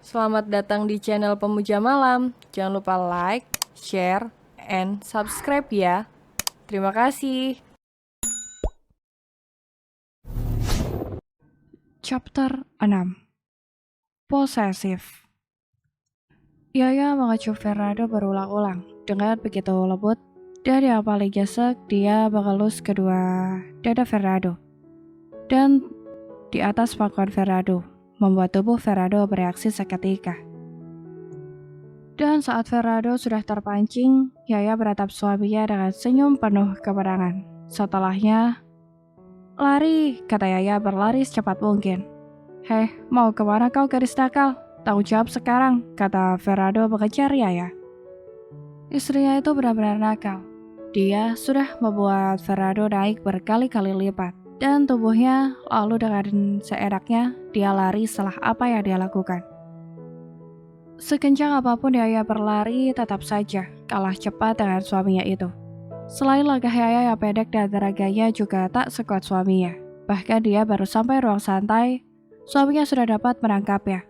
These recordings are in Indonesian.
Selamat datang di channel Pemuja Malam. Jangan lupa like, share, and subscribe ya. Terima kasih. Chapter 6. Posesif. Yaya mengecup Fernando berulang-ulang dengan begitu lembut, dan yang paling gesek dia mengelus kedua dada Fernando dan di atas pangkuan Fernando, membuat tubuh Fernando bereaksi seketika. Dan saat Fernando sudah terpancing, Yaya menatap suaminya dengan senyum penuh kemenangan. Setelahnya, lari, kata Yaya berlari secepat mungkin. Hei, mau kemana kau gadis nakal? Tanggung jawab sekarang, kata Fernando mengejar Yaya. Istrinya itu benar-benar nakal. Dia sudah membuat Fernando naik berkali-kali lipat, dan tubuhnya lalu dengan seenaknya dia lari setelah apa yang dia lakukan. Sekencang apapun Yaya berlari, tetap saja kalah cepat dengan suaminya itu. Selain langkah Yaya yang pendek dan tenaganya juga tak sekuat suaminya. Bahkan dia baru sampai ruang santai, suaminya sudah dapat menangkapnya.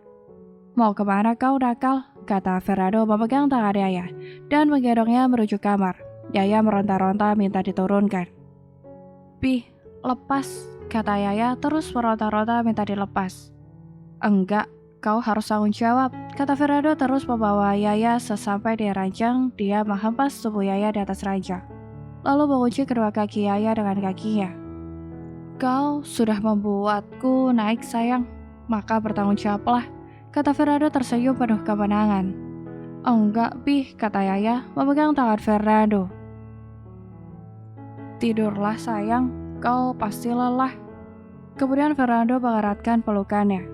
Mau kemana kau nakal? Kata Fernando memegang tangan Yaya dan menggendongnya menuju kamar. Yaya meronta-ronta minta diturunkan. Pi, lepas, kata Yaya terus meronta-ronta minta dilepas. Enggak, kau harus tanggung jawab, kata Fernando terus membawa Yaya. Sesampai di ranjang, dia menghempas tubuh Yaya di atas ranjang, lalu mengunci kedua kaki Yaya dengan kakinya. Kau sudah membuatku naik sayang, maka bertanggung jawablah, kata Fernando tersenyum penuh kemenangan. Enggak, Pi, kata Yaya memegang tangan Fernando. Tidurlah sayang, kau pasti lelah. Kemudian Fernando mengeratkan pelukannya.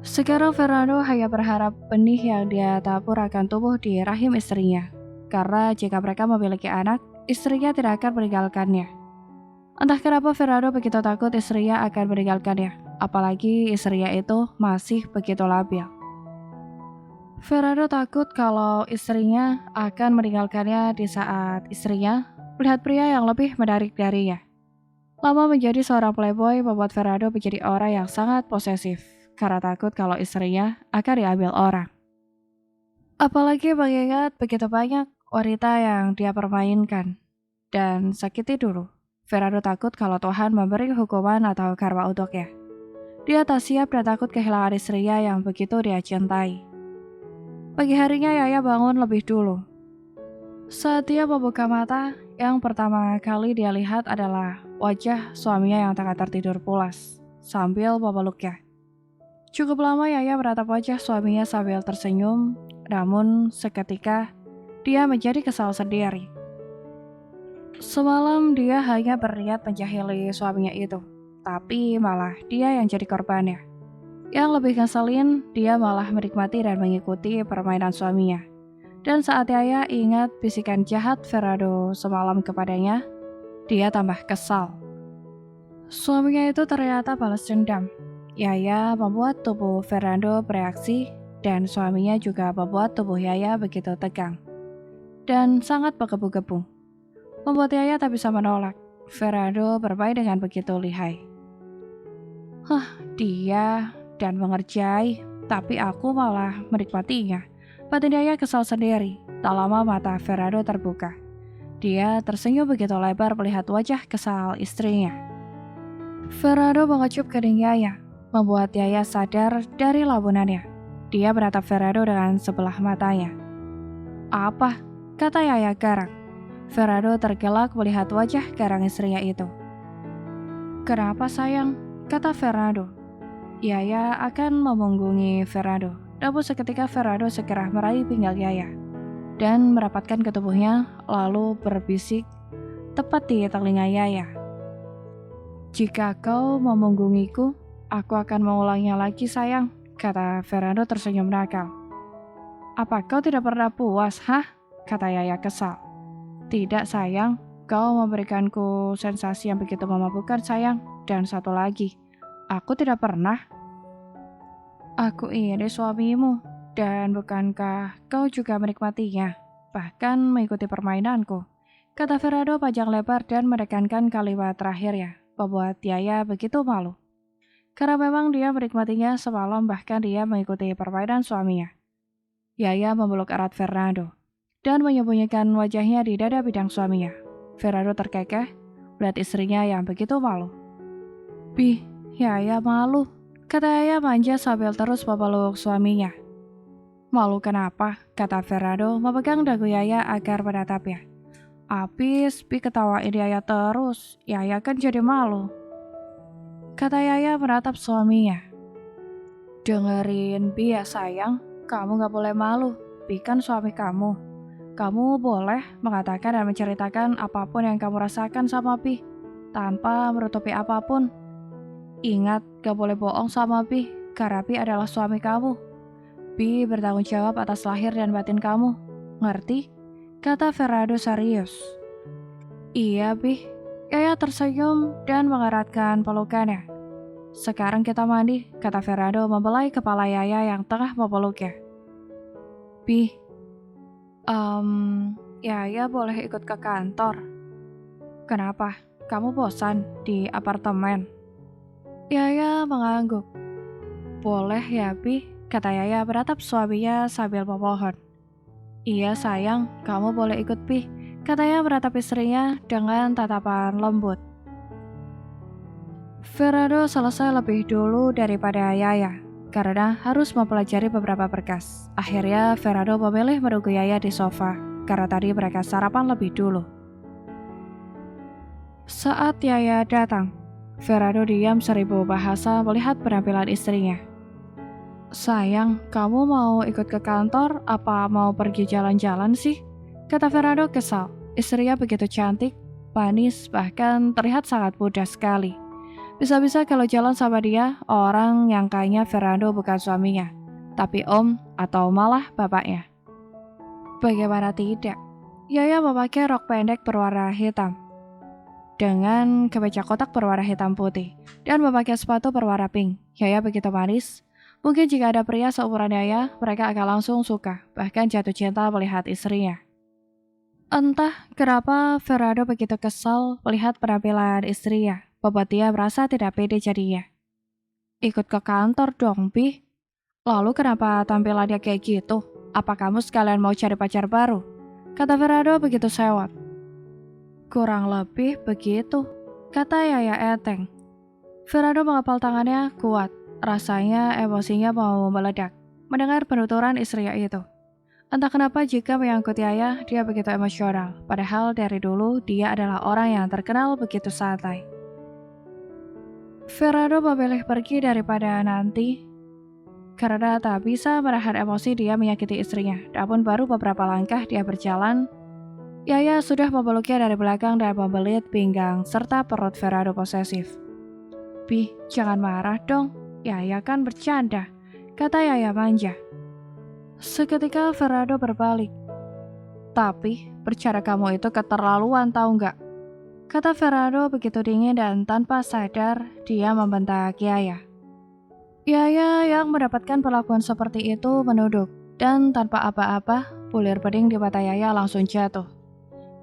Sekarang Fernando hanya berharap benih yang dia tabur akan tumbuh di rahim istrinya. Karena jika mereka memiliki anak, istrinya tidak akan meninggalkannya. Entah kenapa Fernando begitu takut istrinya akan meninggalkannya, apalagi istrinya itu masih begitu labil. Fernando takut kalau istrinya akan meninggalkannya di saat istrinya melihat pria yang lebih menarik darinya. Lama menjadi seorang playboy membuat Fernando menjadi orang yang sangat posesif, karena takut kalau istrinya akan diambil orang. Apalagi mengingat begitu banyak wanita yang dia permainkan dan sakiti dulu. Fernando takut kalau Tuhan memberi hukuman atau karma untuknya. Dia tak siap dan takut kehilangan istrinya yang begitu dia cintai. Pagi harinya Yaya bangun lebih dulu. Saat dia membuka mata, yang pertama kali dia lihat adalah wajah suaminya yang tengah tertidur pulas, sambil memeluknya. Cukup lama Yaya menatap wajah suaminya sambil tersenyum, namun seketika dia menjadi kesal sendiri. Semalam dia hanya berniat menjahili suaminya itu, tapi malah dia yang jadi korbannya. Yang lebih ngeselin, dia malah menikmati dan mengikuti permainan suaminya. Dan saat Yaya ingat bisikan jahat Fernando semalam kepadanya, dia tambah kesal. Suaminya itu ternyata balas dendam. Yaya membuat tubuh Fernando bereaksi, dan suaminya juga membuat tubuh Yaya begitu tegang dan sangat bergebu-gebu. Membuat Yaya tak bisa menolak. Fernando bermain dengan begitu lihai. Dia dan mengerjai, tapi aku malah menikmatinya. Batin Yaya kesal sendiri. Tak lama mata Fernando terbuka. Dia tersenyum begitu lebar melihat wajah kesal istrinya. Fernando mengecup kening Yaya, membuat Yaya sadar dari labunannya. Dia menatap Fernando dengan sebelah matanya. Apa? Kata Yaya garang. Fernando tergelak melihat wajah garang istrinya itu. Kenapa sayang? Kata Fernando. Yaya akan memunggungi Fernando, namun seketika Fernando segera meraih pinggang Yaya dan merapatkan ke tubuhnya, lalu berbisik tepat di telinga Yaya. Jika kau memunggungiku, aku akan mengulanginya lagi sayang, kata Fernando tersenyum nakal. Apa kau tidak pernah puas, hah? Kata Yaya kesal. Tidak sayang, kau memberikanku sensasi yang begitu memabukkan sayang. Dan satu lagi, aku tidak pernah. Aku ini suamimu, dan bukankah kau juga menikmatinya, bahkan mengikuti permainanku? Kata Fernando panjang lebar dan menekankan kalimat terakhirnya, membuat Yaya begitu malu. karena memang dia menikmatinya semalam, bahkan dia mengikuti permainan suaminya. Yaya memeluk erat Fernando dan menyembunyikan wajahnya di dada bidang suaminya. Fernando terkekeh melihat istrinya yang begitu malu. "Bi, Yaya malu," kata Yaya manja sambil terus memeluk suaminya. "Malu kenapa?" kata Fernando memegang dagu Yaya agar menatapnya. "Abis Bi ketawain Yaya terus, Yaya kan jadi malu," kata Yaya menatap suaminya. "Dengerin Bi ya sayang, kamu gak boleh malu, Bi kan suami kamu. Kamu boleh mengatakan dan menceritakan apapun yang kamu rasakan sama Bi, tanpa menutupi apapun. Ingat, gak boleh bohong sama Bi, karena Bi adalah suami kamu. Bi bertanggung jawab atas lahir dan batin kamu, ngerti?" kata Fernando serius. "Iya Bi," Yaya tersenyum dan mengeratkan pelukannya. "Sekarang kita mandi," kata Fernando membelai kepala Yaya yang tengah memeluknya. "Bi, Yaya boleh ikut ke kantor." "Kenapa? Kamu bosan di apartemen?" Yaya mengangguk. "Boleh ya Bi," kata Yaya beratap suaminya sambil memohon. "Iya sayang, kamu boleh ikut Bi," katanya beratap istrinya dengan tatapan lembut. Fernando selesai lebih dulu daripada Yaya karena harus mempelajari beberapa berkas. Akhirnya Fernando memilih menunggu Yaya di sofa karena tadi mereka sarapan lebih dulu. Saat Yaya datang, Fernando diam seribu bahasa melihat penampilan istrinya. "Sayang, kamu mau ikut ke kantor apa mau pergi jalan-jalan sih?" kata Fernando kesal. Istrinya begitu cantik, manis, bahkan terlihat sangat muda sekali. Bisa-bisa kalau jalan sama dia, orang yang kayaknya Fernando bukan suaminya, tapi om atau malah bapaknya. Bagaimana tidak? Yaya memakai rok pendek berwarna hitam dengan kemeja kotak berwarna hitam putih dan memakai sepatu berwarna pink. Yaya begitu manis. Mungkin jika ada pria seumuran Yaya, mereka akan langsung suka, bahkan jatuh cinta melihat istrinya. Entah kenapa Fernando begitu kesal melihat penampilan istrinya, membuat dia merasa tidak pede jadinya. "Ikut ke kantor dong, Bi. Lalu kenapa tampilannya kayak gitu? Apa kamu sekalian mau cari pacar baru?" kata Fernando begitu sewot. "Kurang lebih begitu," kata Yaya enteng. Fernando mengepal tangannya kuat. Rasanya emosinya mau meledak mendengar penuturan istrinya itu. Entah kenapa jika menyangkut Yaya, dia begitu emosional. Padahal dari dulu dia adalah orang yang terkenal begitu santai. Fernando memilih pergi daripada nanti karena tak bisa menahan emosi dia menyakiti istrinya. Namun baru beberapa langkah dia berjalan, Yaya sudah memeluknya dari belakang dan membelit pinggang serta perut Fernando posesif. "Bi, jangan marah dong. Yaya kan bercanda," kata Yaya manja. Seketika Fernando berbalik. "Tapi bercanda kamu itu keterlaluan tahu nggak?" kata Fernando begitu dingin dan tanpa sadar dia membentak Yaya. Yaya yang mendapatkan perlakuan seperti itu menunduk dan tanpa apa-apa bulir bening di mata Yaya langsung jatuh.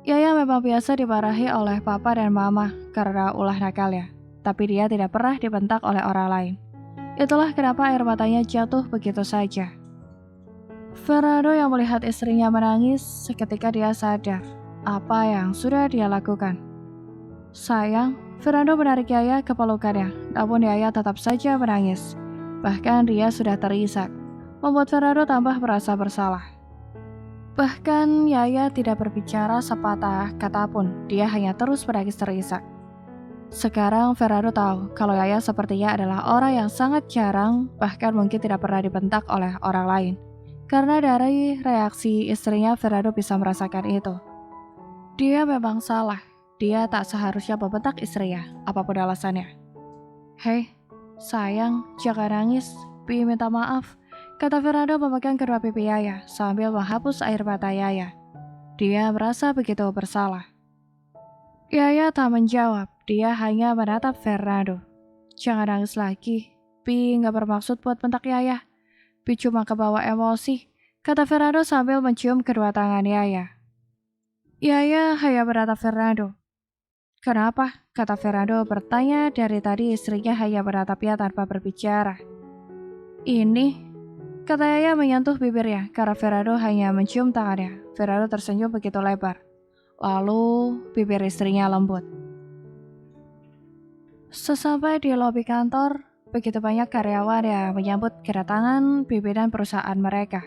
Yaya memang biasa dimarahi oleh papa dan mama karena ulah nakalnya, tapi dia tidak pernah dibentak oleh orang lain. Itulah kenapa air matanya jatuh begitu saja. Fernando yang melihat istrinya menangis, seketika dia sadar apa yang sudah dia lakukan. "Sayang," Fernando menarik Yaya ke pelukannya, namun Yaya tetap saja menangis. Bahkan dia sudah terisak, membuat Fernando tambah merasa bersalah. Bahkan Yaya tidak berbicara sepatah kata pun, dia hanya terus menangis terisak. Sekarang Fernando tahu kalau Yaya sepertinya adalah orang yang sangat jarang, bahkan mungkin tidak pernah dibentak oleh orang lain. Karena dari reaksi istrinya, Fernando bisa merasakan itu. Dia memang salah. Dia tak seharusnya membentak istrinya, apapun alasannya. "Hei, sayang, jangan nangis. Bi minta maaf," kata Fernando memegang kedua pipi Yaya sambil menghapus air mata Yaya. Dia merasa begitu bersalah. Yaya tak menjawab, dia hanya menatap Fernando. "Jangan nangis lagi. Bi nggak bermaksud buat bentak Yaya. Bi cuma kebawa emosi," kata Fernando sambil mencium kedua tangan Yaya. Yaya hanya menatap Fernando. Kenapa? Kata Fernando bertanya, dari tadi istrinya hanya menatapnya tanpa berbicara. Ini, kata Yaya menyentuh bibirnya karena Fernando hanya mencium tangannya. Fernando tersenyum begitu lebar. Lalu bibir istrinya lembut. Sesampai di lobi kantor, begitu banyak karyawan yang menyambut kedatangan pimpinan perusahaan mereka.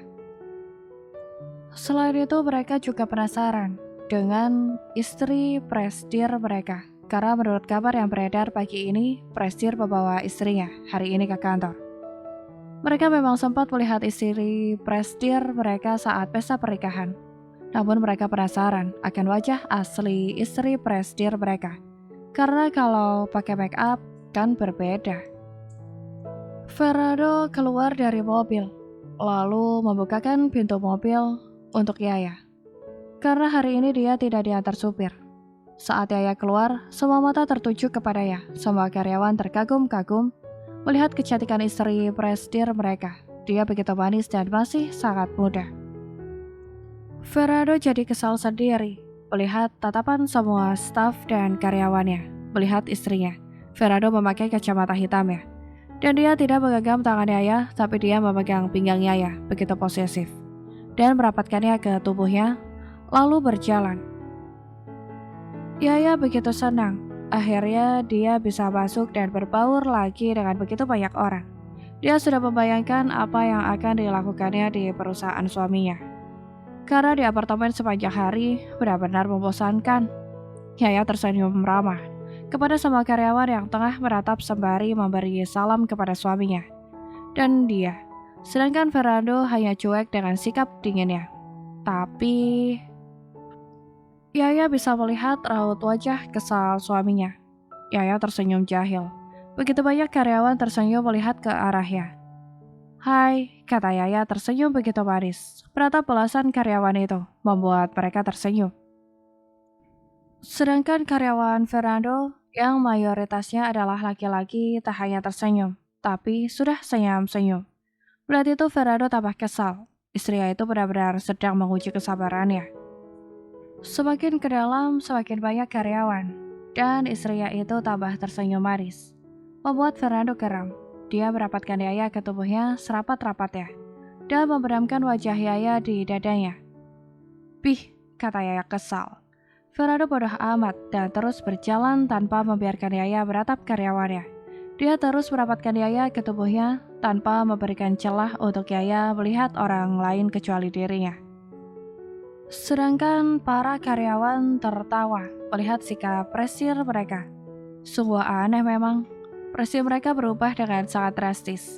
Selain itu mereka juga penasaran dengan istri presidir mereka. Karena menurut kabar yang beredar pagi ini, presidir membawa istrinya hari ini ke kantor. Mereka memang sempat melihat istri presidir mereka saat pesta pernikahan. Namun mereka penasaran akan wajah asli istri presidir mereka. Karena kalau pakai make up kan berbeda. Fernando keluar dari mobil, lalu membukakan pintu mobil untuk Yaya. Karena hari ini dia tidak diantar supir. Saat Yaya keluar, semua mata tertuju kepadanya. Semua karyawan terkagum-kagum melihat kecantikan istri presidir mereka. Dia begitu manis dan masih sangat muda. Fernando jadi kesal sendiri melihat tatapan semua staf dan karyawannya. Melihat istrinya, Fernando memakai kacamata hitamnya. Dan dia tidak menggenggam tangan Yaya, tapi dia memegang pinggang Yaya begitu posesif. Dan merapatkannya ke tubuhnya, lalu berjalan. Yaya begitu senang. Akhirnya dia bisa masuk dan berbaur lagi dengan begitu banyak orang. Dia sudah membayangkan apa yang akan dilakukannya di perusahaan suaminya. Karena di apartemen sepanjang hari benar-benar membosankan. Yaya tersenyum ramah kepada semua karyawan yang tengah meratap sembari memberi salam kepada suaminya. Dan dia, sedangkan Fernando hanya cuek dengan sikap dinginnya. Tapi Yaya bisa melihat raut wajah kesal suaminya. Yaya tersenyum jahil. Begitu banyak karyawan tersenyum melihat ke arahnya. Hai, kata Yaya tersenyum begitu manis. Meratap belasan karyawan itu membuat mereka tersenyum. Sedangkan karyawan Fernando yang mayoritasnya adalah laki-laki tak hanya tersenyum, tapi sudah senyum-senyum. Berarti itu Fernando tambah kesal. Istrinya itu benar-benar sedang menguji kesabarannya. Semakin ke dalam, semakin banyak karyawan, dan istrinya itu tambah tersenyum manis. Membuat Fernando geram. Dia merapatkan Yaya ke tubuhnya serapat-rapatnya, dan membenamkan wajah Yaya di dadanya. Bih, kata Yaya kesal. Fernando bodoh amat dan terus berjalan tanpa membiarkan Yaya beratap karyawannya. Dia terus merapatkan Yaya ke tubuhnya tanpa memberikan celah untuk Yaya melihat orang lain kecuali dirinya. Sedangkan para karyawan tertawa melihat sikap presidir mereka. Sungguh aneh memang, presidir mereka berubah dengan sangat drastis.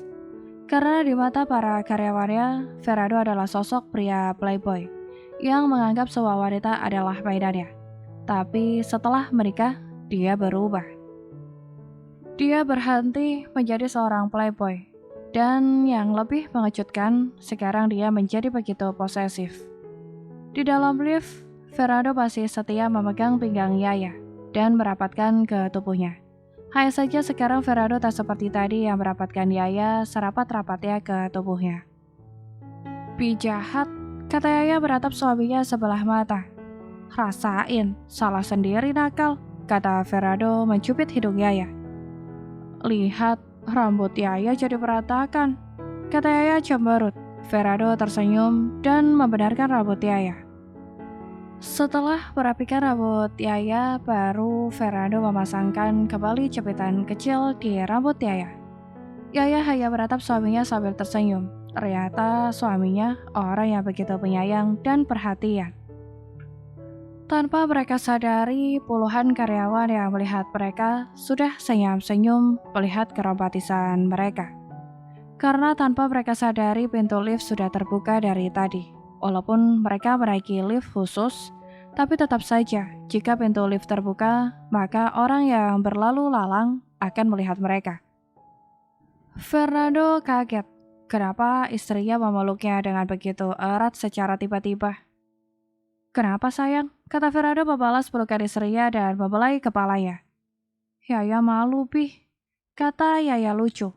Karena di mata para karyawannya, Fernando adalah sosok pria playboy yang menganggap semua wanita adalah mainannya. Tapi setelah menikah, dia berubah. Dia berhenti menjadi seorang playboy. Dan yang lebih mengejutkan, sekarang dia menjadi begitu posesif. Di dalam lift, Fernando masih setia memegang pinggang Yaya dan merapatkan ke tubuhnya. Hanya saja sekarang Fernando tak seperti tadi yang merapatkan Yaya serapat-rapatnya ke tubuhnya. Pi jahat, kata Yaya beratap suaminya sebelah mata. Rasain, salah sendiri nakal, kata Fernando mencubit hidung Yaya. Lihat, rambut Yaya jadi berantakan, kata Yaya cemberut. Fernando tersenyum dan membenarkan rambut Yaya. Setelah merapikan rambut Yaya, baru Fernando memasangkan kembali jepitan kecil di rambut Yaya. Yaya hanya beratap suaminya sambil tersenyum. Ternyata suaminya orang yang begitu penyayang dan perhatian. Tanpa mereka sadari, puluhan karyawan yang melihat mereka sudah senyum-senyum melihat keromantisan mereka. Karena tanpa mereka sadari pintu lift sudah terbuka dari tadi. Walaupun mereka menaiki lift khusus, tapi tetap saja jika pintu lift terbuka, maka orang yang berlalu lalang akan melihat mereka. Fernando kaget. Kenapa istrinya memeluknya dengan begitu erat secara tiba-tiba? Kenapa sayang? Kata Fernando membalas pelukan istrinya dan membelai kepalanya. Yaya malu, Pi, kata Yaya lucu.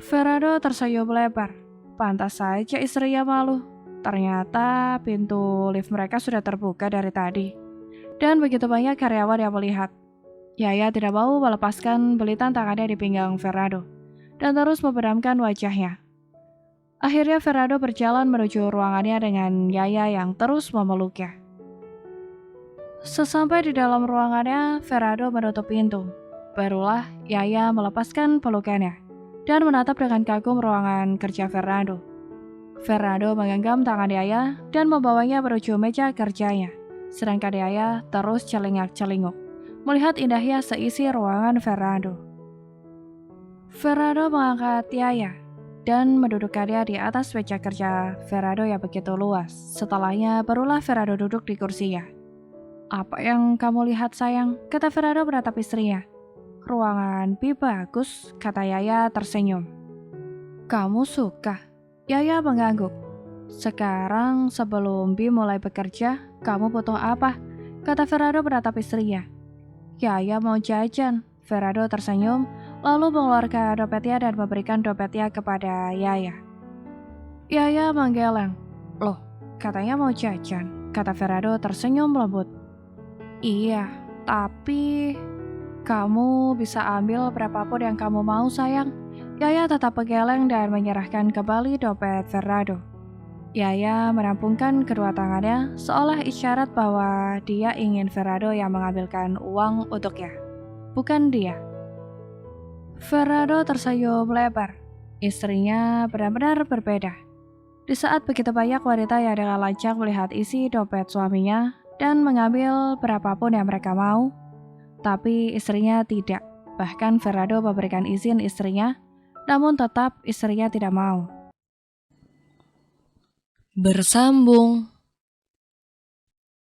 Fernando tersenyum lebar. Pantas saja istrinya malu. Ternyata pintu lift mereka sudah terbuka dari tadi. Dan begitu banyak karyawan yang melihat. Yaya tidak mau melepaskan belitan tangannya di pinggang Fernando dan terus memedamkan wajahnya. Akhirnya Fernando berjalan menuju ruangannya dengan Yaya yang terus memeluknya. Sesampai di dalam ruangannya, Fernando menutup pintu. Barulah Yaya melepaskan pelukannya dan menatap dengan kagum ruangan kerja Fernando. Fernando menggenggam tangan Yaya dan membawanya menuju meja kerjanya, sedangkan Yaya terus celingak-celinguk melihat indahnya seisi ruangan Fernando. Fernando mengangkat Yaya dan mendudukkannya di atas meja kerja Fernando yang begitu luas. Setelahnya barulah Fernando duduk di kursinya. "Apa yang kamu lihat, sayang?" kata Fernando menatap istrinya. "Ruangan Bi bagus," kata Yaya tersenyum. "Kamu suka?" Yaya mengangguk. "Sekarang sebelum Bi mulai bekerja, kamu butuh apa?" kata Fernando menatap istrinya. "Yaya mau jajan." Fernando tersenyum, lalu mengeluarkan dompetnya dan memberikan dompetnya kepada Yaya. Yaya menggeleng. "Loh, katanya mau jajan," kata Fernando tersenyum lembut. "Iya, tapi kamu bisa ambil berapapun yang kamu mau, sayang." Yaya tetap menggeleng dan menyerahkan kembali dompet Fernando. Yaya merampungkan kedua tangannya seolah isyarat bahwa dia ingin Fernando yang mengambilkan uang untuknya, bukan dia. Fernando tersenyum lebar. Istrinya benar-benar berbeda. Di saat begitu banyak wanita yang dengan lancar melihat isi dompet suaminya dan mengambil berapapun yang mereka mau, tapi istrinya tidak. Bahkan Fernando memberikan izin istrinya, namun tetap istrinya tidak mau. Bersambung.